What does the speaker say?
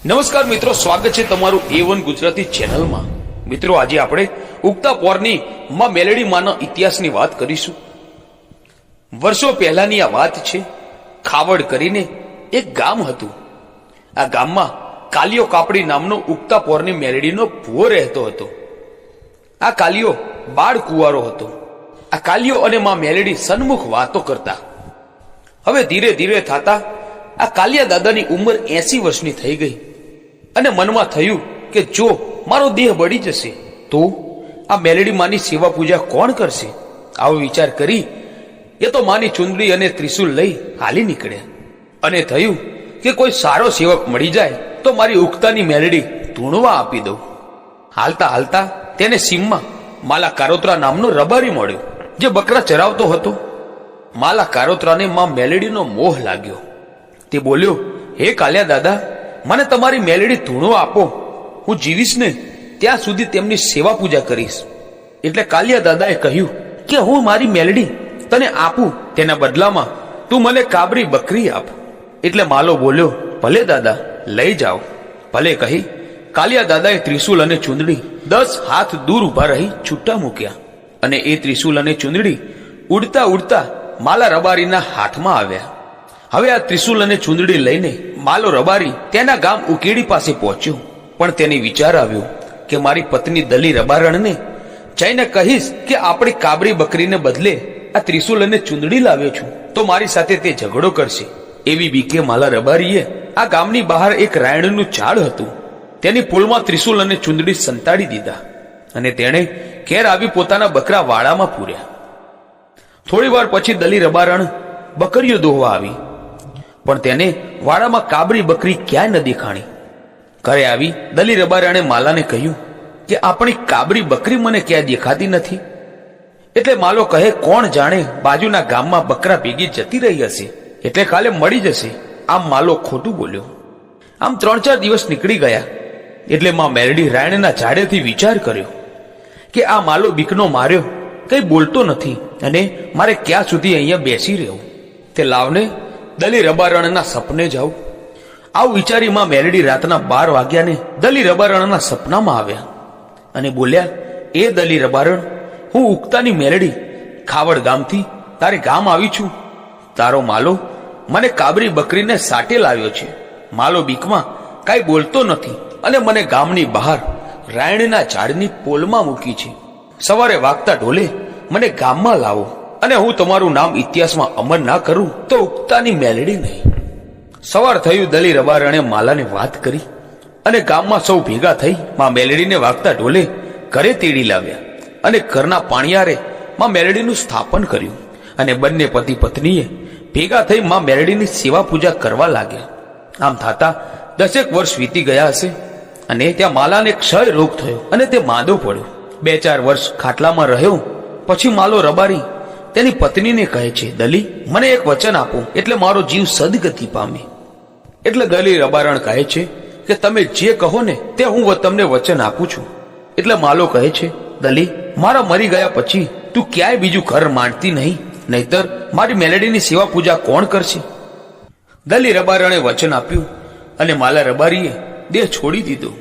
નમસ્કાર મિત્રો, સ્વાગત છે તમારું A1 ગુજરાતી ચેનલમાં। મિત્રો, આજે આપણે ઉગતા પોરની માં મેલડી માના ઇતિહાસની વાત કરીશું। વર્ષો પહેલાની આ વાત છે। ખાવડ કરીને એક ગામ હતું। આ ગામમાં કાલિયો કાપડી નામનો ઉગતા પોરની મેલડીનો ભુવો રહેતો હતો। આ કાલિયો બાળ કુંવારો હતો। આ કાલિયો અને માં મેલડી સન્મુખ વાતો કરતા। હવે ધીરે ધીરે થતા આ કાલિયા દાદાની ઉંમર 80 વર્ષની થઈ ગઈ અને મનમાં થયું કે જો મારો દેહ બળી જશે તો આ મેલડી માની સેવા પૂજા કોણ કરશે? આવો વિચાર કરી એ તો માની ચુંદડી અને ત્રિશુલ લઈ હાલી નીકળ્યા અને થયું કે કોઈ સારો સેવક મળી જાય તો મારી ઉગતાની મેલડી ધૂણવા આપી દઉં। હાલતા હાલતા તેને સીમમાં માલા કારોત્રા નામનો રબારી મળ્યો જે બકરા ચરાવતો હતો। માલા કારોત્રાને માં મેલડીનો મોહ લાગ્યો। તે બોલ્યો, હે કાલિયા દાદા, મને તમારી મેલડી ધૂણો આપો। હું જીવીશ ને ત્યાં સુધી તેમની સેવા પૂજા કરીશ। એટલે કાલિયા દાદાએ કહ્યું કે હું મારી મેલડી તને આપું, તેના બદલામાં તું મને કાબરી બકરી આપ। એટલે માલો બોલ્યો, ભલે દાદા, લઈ જાઓ। ભલે કહી કાલિયા દાદાએ ત્રિશુલ અને ચુંદડી 10 હાથ દૂર ઉભા રહી છૂટા મૂક્યા અને એ ત્રિશુલ અને ચુંદડી ઉડતા ઉડતા માલા રબારીના હાથમાં આવ્યા। હવે આ ત્રિશુલ અને ચુંદડી લઈને માલો રબારી તેના ગામ ઉકેડી પાસે પહોંચ્યો, પણ તેને વિચાર આવ્યો કે મારી પત્ની દલી રબારણને જઈને કહીશ કે આપણી કાબરી બકરીને બદલે આ ત્રિશુલ અને ચુંદડી લાવ્યો છું તો મારી સાથે તે ઝઘડો કરશે। એવી બીકે માલા રબારીએ આ ગામની બહાર એક રાયણનું ઝાડ હતું, તેની પૂળમાં ત્રિશુલ અને ચુંદડી સંતાડી દીધા અને તેણે ઘેર આવી પોતાના બકરા વાડામાં પૂર્યા। થોડી વાર પછી દલી રબારણ બકરીઓ દોહવા આવી, પણ તેને વાડામાં કાબરી બકરી ક્યાંય ન દેખાણી। ઘરે આવી દલી રબારણે માલાને કહ્યું કે આપણી કાબરી બકરી મને ક્યાંય દેખાતી નથી। એટલે માલો કહે, કોણ જાણે બાજુના ગામમાં બકરા ભેગી જતી રહી હશે, એટલે કાલે મળી જશે। આમ માલો ખોટું બોલ્યો। આમ 3-4 દિવસ નીકળી ગયા એટલે માં મેલડી રાયણના ઝાડેથી વિચાર કર્યો કે આ માલો બીકનો માર્યો કઈ બોલતો નથી અને મારે ક્યાં સુધી અહીંયા બેસી રહેવું, તે લાવને દલી રબારણના સપને જાઉં। આવું વિચારી માં મેલડી રાતના 12 વાગ્યાને દલી રબારણના સપનામાં આવ્યા અને બોલ્યા, એ દલી રબારણ, હું ઉગતાની મેલડી ખાવડ ગામથી તારે ગામ આવી છું। તારો માલો મને કાબરી બકરીને સાટે લાવ્યો છે। માલો બીકમાં કાંઈ બોલતો નથી અને મને ગામની બહાર રાયણના ઝાડની પોલમાં મૂકી છે। સવારે વાગતા ઢોલે મને ગામમાં લાવો અને હું તમારું નામ ઇતિહાસમાં અમર ના કરું તો ઉગતાની મેલડી નહીં। સવાર થયું, દલી રબારણે માલાને વાત કરી અને ગામમાં સૌ ભેગા થઈ માં મેલડીને વાગતા ઢોલે ઘરે તેડી લાવ્યા અને ઘરના પાણિયારે માં મેલડીનું સ્થાપન કર્યું અને બંને પતિ પત્નીએ ભેગા થઈ માં મેલડીની સેવા પૂજા કરવા લાગ્યા। આમ થતા 10 વર્ષ વીતી ગયા હશે અને ત્યાં માલાને ક્ષય રોગ થયો અને તે માંદો પડ્યો। 2-4 વર્ષ ખાટલામાં રહ્યો પછી માલો રબારી તેની પત્નીને કહે છે, દલી, મને એક વચન આપો એટલે મારો જીવ સદગતિ પામે। એટલે દલી રબારણ કહે છે કે તમે જે કહો ને તે હું તમને વચન આપું છું। એટલે માલો કહે છે, દલી, મારા મરી ગયા પછી તું ક્યાંય બીજું ઘર માંડતી નહીં, નહીતર મારી મેલડીની સેવા પૂજા કોણ કરશે? દલી રબારણે વચન આપ્યું અને માલા રબારીએ દેહ છોડી દીધો।